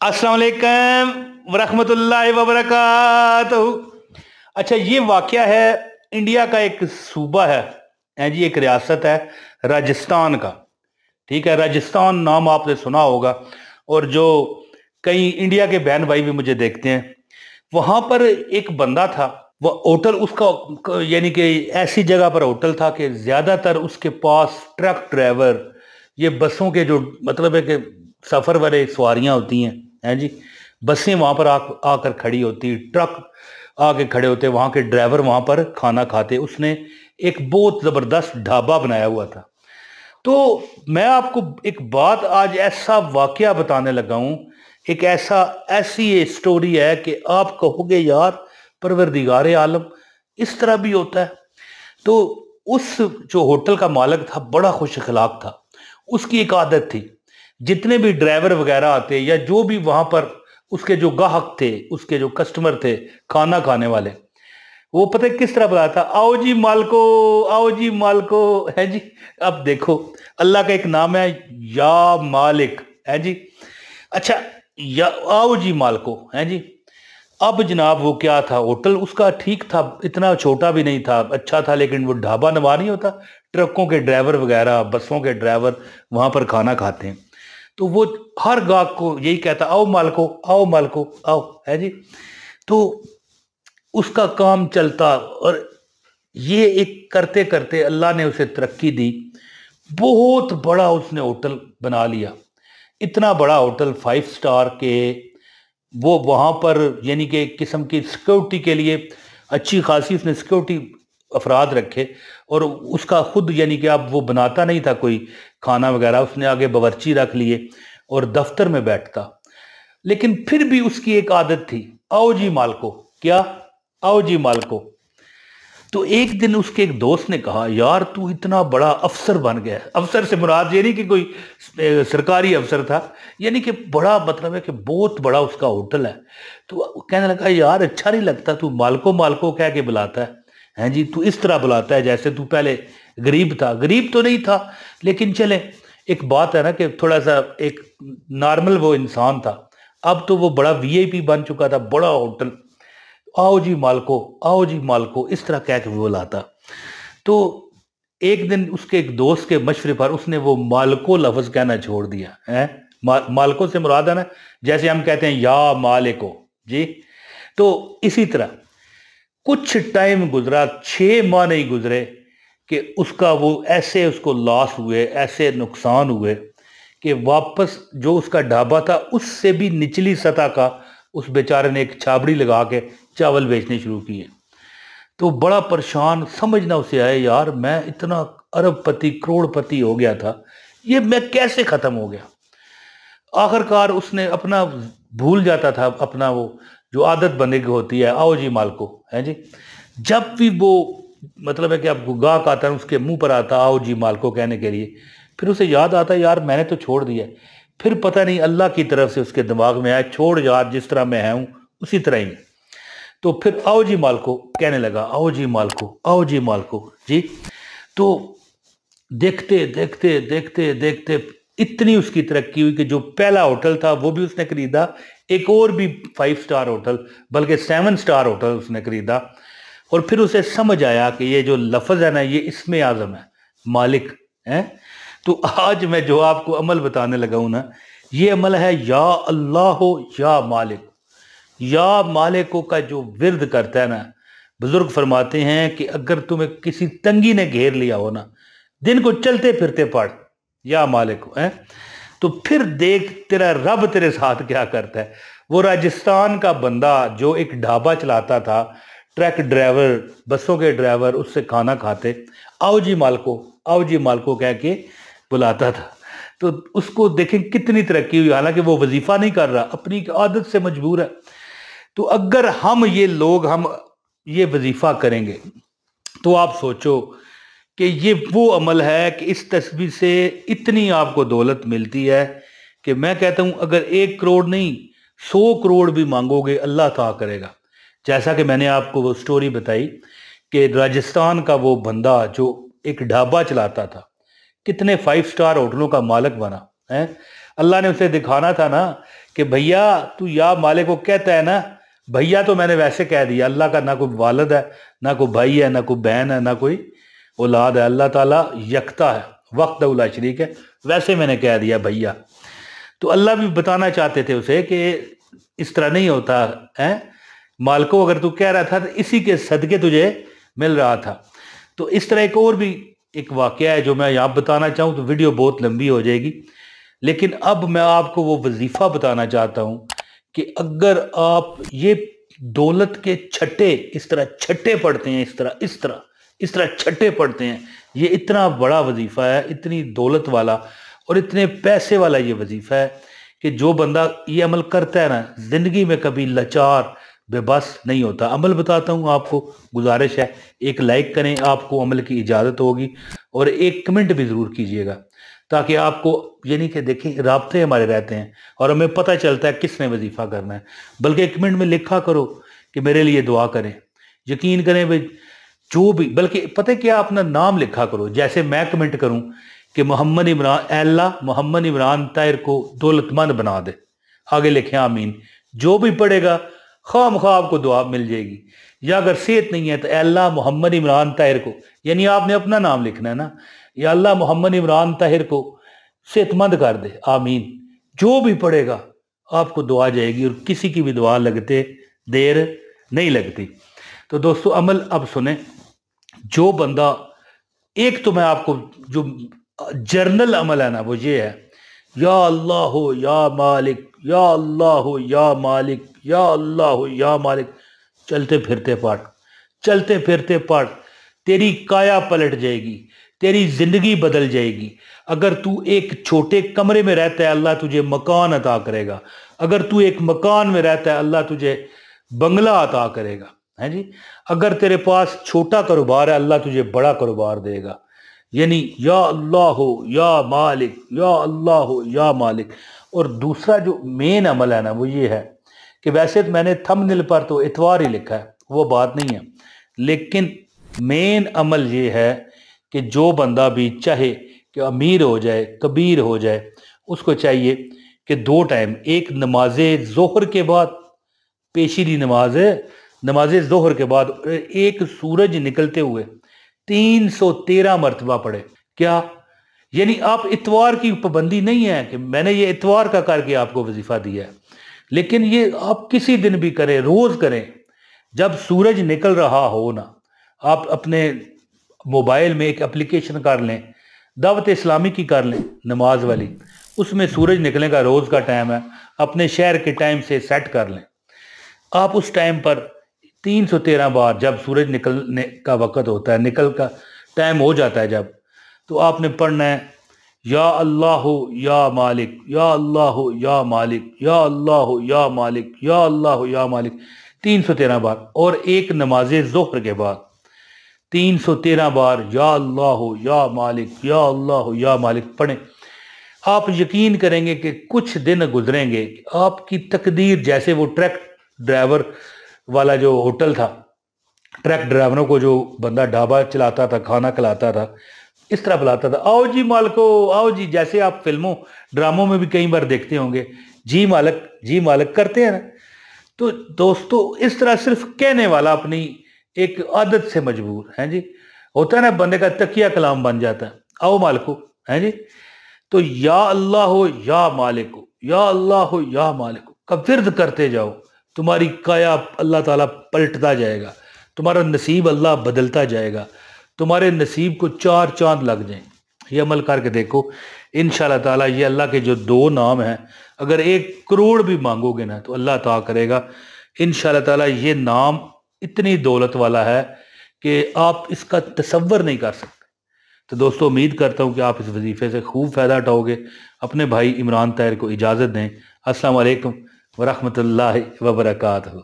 अस्सलाम वालेकुम वरहमतुल्लाहि वबरकातुहू। अच्छा, ये वाक़या है इंडिया का एक सूबा है जी, एक रियासत है राजस्थान का। ठीक है, राजस्थान नाम आपने सुना होगा। और जो कई इंडिया के बहन भाई भी मुझे देखते हैं, वहाँ पर एक बंदा था। वह होटल उसका यानी कि ऐसी जगह पर होटल था कि ज़्यादातर उसके पास ट्रक ड्राइवर, ये बसों के जो मतलब है कि सफ़र वाले सवारियाँ होती हैं जी, बसें वहाँ पर आकर खड़ी होती, ट्रक आके खड़े होते, वहाँ के ड्राइवर वहाँ पर खाना खाते। उसने एक बहुत ज़बरदस्त ढाबा बनाया हुआ था। तो मैं आपको एक बात, आज ऐसा वाकया बताने लगा हूं, एक ऐसी ये स्टोरी है कि आप कहोगे यार परवरदिगार आलम, इस तरह भी होता है। तो उस जो होटल का मालिक था बड़ा खुश अखलाक था। उसकी एक आदत थी, जितने भी ड्राइवर वगैरह आते या जो भी वहां पर उसके जो ग्राहक थे, उसके जो कस्टमर थे खाना खाने वाले, वो पता है किस तरह बताया था? आओ जी मालको, आओ जी मालको, है जी। अब देखो, अल्लाह का एक नाम है या मालिक, है जी। अच्छा, या आओ जी मालको, है जी। अब जनाब वो क्या था, होटल उसका ठीक था, इतना छोटा भी नहीं था, अच्छा था, लेकिन वो ढाबा नवा नहीं होता, ट्रकों के ड्राइवर वगैरह, बसों के ड्राइवर वहां पर खाना खाते हैं। तो वो हर गाहक को यही कहता, आओ मालको, आओ मालको, आओ, है जी। तो उसका काम चलता, और ये एक करते करते अल्लाह ने उसे तरक्की दी। बहुत बड़ा उसने होटल बना लिया, इतना बड़ा होटल 5 स्टार के। वो वहाँ पर यानी कि किस्म की सिक्योरिटी के लिए अच्छी खासी उसने सिक्योरिटी अफराद रखे। और उसका खुद यानी कि अब वो बनाता नहीं था कोई खाना वगैरह, उसने आगे बावर्ची रख लिए और दफ्तर में बैठता। लेकिन फिर भी उसकी एक आदत थी, आओ जी मालको, क्या, आओ जी मालको। तो एक दिन उसके एक दोस्त ने कहा, यार तू इतना बड़ा अफसर बन गया। अफसर से मुराद ये नहीं कि कोई सरकारी अफसर था, यानी कि बड़ा मतलब है कि बहुत बड़ा उसका होटल है। तो कहने लगा, यार अच्छा नहीं लगता तू मालको मालको कह के बुलाता है जी, तू इस तरह बुलाता है जैसे तू पहले गरीब था। गरीब तो नहीं था, लेकिन चले, एक बात है ना कि थोड़ा सा एक नॉर्मल वो इंसान था। अब तो वो बड़ा वीआईपी बन चुका था, बड़ा होटल। आओ जी मालको, आओ जी मालको, इस तरह कह के वो लाता। तो एक दिन उसके एक दोस्त के मशवरे पर उसने वो मालको लफ्ज कहना छोड़ दिया है। मालको से मुराद है ना, जैसे हम कहते हैं या मालिको जी। तो इसी तरह कुछ टाइम गुजरा, 6 माह नहीं गुजरे कि उसका वो ऐसे उसको लॉस हुए, ऐसे नुकसान हुए कि वापस जो उसका ढाबा था उससे भी निचली सतह का उस बेचारे ने एक छाबड़ी लगा के चावल बेचने शुरू किए। तो बड़ा परेशान, समझ ना उसे आए, यार मैं इतना अरबपति करोड़पति हो गया था, ये मैं कैसे खत्म हो गया। आखिरकार उसने अपना भूल जाता था, अपना वो जो आदत बने की होती है, आओ जी मालको, है जी। जब भी वो मतलब है कि अब गाहक आता है उसके मुंह पर आता आओ जी मालको कहने के लिए, फिर उसे याद आता है, यार मैंने तो छोड़ दिया। फिर पता नहीं अल्लाह की तरफ से उसके दिमाग में आया, छोड़ यार, जिस तरह मैं हूं उसी तरह ही। तो फिर आओ जी मालको कहने लगा, आओ जी मालको, आओ जी मालको जी। तो देखते देखते देखते देखते इतनी उसकी तरक्की हुई कि जो पहला होटल था वो भी उसने खरीदा, एक और भी 5 स्टार होटल, बल्कि 7 स्टार होटल उसने खरीदा। और फिर उसे समझ आया कि ये जो लफ्ज है ना, ये इसमें आजम है, मालिक है। तो आज मैं जो आपको अमल बताने लगा हूं ना, ये अमल है या अल्लाह हो या मालिक। या मालिको का जो विर्द करता है ना, बुजुर्ग फरमाते हैं कि अगर तुम्हें किसी तंगी ने घेर लिया हो ना, दिन को चलते फिरते पढ़ या मालिक है, तो फिर देख तेरा रब तेरे साथ क्या करता है। वो राजस्थान का बंदा जो एक ढाबा चलाता था, ट्रक ड्राइवर, बसों के ड्राइवर उससे खाना खाते, आओ जी मालको, आओ जी मालको कह के बुलाता था। तो उसको देखें कितनी तरक्की हुई, हालांकि वो वजीफा नहीं कर रहा, अपनी आदत से मजबूर है। तो अगर हम ये वजीफा करेंगे, तो आप सोचो कि ये वो अमल है कि इस तस्बीह से इतनी आपको दौलत मिलती है कि मैं कहता हूं अगर 1 करोड़ नहीं, 100 करोड़ भी मांगोगे अल्लाह अता करेगा। जैसा कि मैंने आपको वो स्टोरी बताई कि राजस्थान का वो बंदा जो एक ढाबा चलाता था, कितने 5 स्टार होटलों का मालिक बना है। अल्लाह ने उसे दिखाना था ना کہ بھیا تو یا مالک کو کہتا ہے نا، بھیا تو میں نے ویسے کہہ دیا، اللہ کا نہ کوئی والد ہے، نہ کوئی بھائی ہے، نہ کوئی بہن ہے، نہ کوئی اولاد ہے، اللہ تعالیٰ یکتا ہے، وحدہ لا شریک ہے، ویسے میں نے کہہ دیا بھیا۔ تو اللہ بھی بتانا چاہتے تھے اسے کہ اس طرح نہیں ہوتا ہے، مالکو اگر تو کہہ رہا تھا تو اسی کے صدقے تجھے مل رہا تھا۔ تو اس طرح ایک اور بھی ایک واقعہ ہے جو میں یہاں بتانا چاہوں تو ویڈیو بہت لمبی ہو جائے گی، لیکن اب میں آپ کو وہ وظیفہ بتانا چاہتا ہوں کہ اگر آپ یہ دولت کے چھٹے اس طرح چھٹے پڑھتے ہیں، اس طرح چھٹے پڑھتے ہیں، یہ اتنا بڑا وظیفہ ہے، اتنی دولت والا اور اتنے پیسے والا یہ وظیفہ ہے کہ جو بندہ یہ عمل کرتا ہے نا زندگی میں کبھی لاچار بے بس نہیں ہوتا۔ عمل بتاتا ہوں آپ کو، گزارش ہے ایک لائک کریں، آپ کو عمل کی اجازت ہوگی، اور ایک کمنٹ بھی ضرور کیجئے گا تاکہ آپ کو یعنی کہ دیکھیں رابطے ہمارے رہتے ہیں اور ہمیں پتہ چلتا ہے کس نے وظیفہ کرنا ہے۔ بلکہ کمنٹ میں لکھا کرو کہ میرے لیے دعا کریں، یقین کریں بھائی جو بھی، بلکہ پتہ کیا اپنا نام لکھا کرو، جیسے میں کمنٹ کروں کہ محمد عمران، اے اللہ محمد عمران طاہر کو دولت مند بنا دے، آگے لکھیں آمین۔ جو بھی پڑھے گا خواہ مخواہ آپ کو دعا مل جائے گی۔ یا اگر صحت نہیں ہے تو اے اللہ محمد عمران طاہر کو، یعنی آپ نے اپنا نام لکھنا ہے نا، یا اللہ محمد عمران طاہر کو صحت مند کر دے، آمین۔ جو بھی پڑھے گا آپ کو دعا جائے گی، اور کسی کی بھی دعا لگتے دیر نہیں لگتی۔ تو دوستو عمل اب سنیں، جو بندہ ایک تو میں آپ کو جو جرنل عمل ہے نا وہ یہ ہے، یا اللہ یا مالک، یا اللہ یا مالک، یا اللہ یا مالک، چلتے پھرتے پڑھ، چلتے پھرتے پڑھ، تیری کایا پلٹ جائے گی، تیری زندگی بدل جائے گی۔ اگر تو ایک چھوٹے کمرے میں رہتا ہے اللہ تجھے مکان عطا کرے گا، اگر تو ایک مکان میں رہتا ہے اللہ تجھے بنگلہ عطا کرے گا، ہے جی۔ اگر تیرے پاس چھوٹا کاروبار ہے اللہ تجھے بڑا کاروبار دے گا۔ یعنی یا اللہ یا مالک، یا اللہ یا مالک۔ اور دوسرا جو مین عمل ہے نا وہ یہ ہے کہ ویسے میں نے تھمبنیل پر تو اتوار ہی لکھا ہے، وہ بات نہیں ہے، لیکن مین عمل یہ ہے کہ جو بندہ بھی چاہے کہ امیر ہو جائے، کبیر ہو جائے، اس کو چاہیے کہ 2 ٹائم، ایک نماز ظہر کے بعد، پیشری نماز ظہر کے بعد، ایک سورج نکلتے ہوئے 313 مرتبہ پڑھے۔ کیا یعنی آپ اتوار کی پابندی نہیں ہے کہ میں نے یہ اتوار کا کر کے آپ کو وظیفہ دیا ہے، لیکن یہ آپ کسی دن بھی کریں، روز کریں، جب سورج نکل رہا ہو نا۔ آپ اپنے موبائل میں ایک اپلیکیشن کر لیں، دعوت اسلامی کی کر لیں نماز والی، اس میں سورج نکلنے کا روز کا ٹائم ہے، اپنے شہر کے ٹائم سے سیٹ کر لیں۔ آپ اس ٹائم پر 313 بار جب سورج نکلنے کا وقت ہوتا ہے، نکل کا ٹائم ہو جاتا ہے جب، تو آپ نے پڑھنا ہے یا اللہ یا مالک، یا اللہ یا مالک، یا اللہ یا مالک، یا اللہ یا مالک، 313 بار۔ اور ایک نماز ظہر کے بعد 313 بار یا اللہ یا مالک، یا اللہ یا مالک پڑھیں۔ آپ یقین کریں گے کہ کچھ دن گزریں گے، آپ کی تقدیر جیسے وہ ٹرک ڈرائیور والا جو ہوٹل تھا، ٹرک ڈرائیوروں کو جو بندہ ڈھابا چلاتا تھا، کھانا کھلاتا تھا، اس طرح بلاتا تھا، آؤ جی مالکو آؤ جی، جیسے آپ فلموں ڈراموں میں بھی کئی بار دیکھتے ہوں گے، جی مالک کرتے ہیں نا۔ تو دوستو اس طرح صرف کہنے والا اپنی ایک عادت سے مجبور ہے جی، ہوتا ہے نا بندے کا تکیہ کلام بن جاتا ہے، آؤ مالکو، ہے جی۔ تو یا اللہ یا مالکو، یا اللہ یا مالکو کا ورد کرتے جاؤ، تمہاری کایا اللہ تعالیٰ پلٹتا جائے گا، تمہارا نصیب اللہ بدلتا جائے گا، تمہارے نصیب کو 4 چاند لگ جائیں۔ یہ عمل کر کے دیکھو، انشاءاللہ تعالیٰ یہ اللہ کے جو 2 نام ہیں، اگر 1 کروڑ بھی مانگو گے نا تو اللہ عطا کرے گا انشاءاللہ تعالیٰ۔ یہ نام اتنی دولت والا ہے کہ آپ اس کا تصور نہیں کر سکتے۔ تو دوستو امید کرتا ہوں کہ آپ اس وظیفے سے خوب فائدہ اٹھاؤ گے۔ اپنے بھائی عمران طاہر کو اجازت دیں۔ السلام علیکم ورحمۃ اللہ وبرکاتہ۔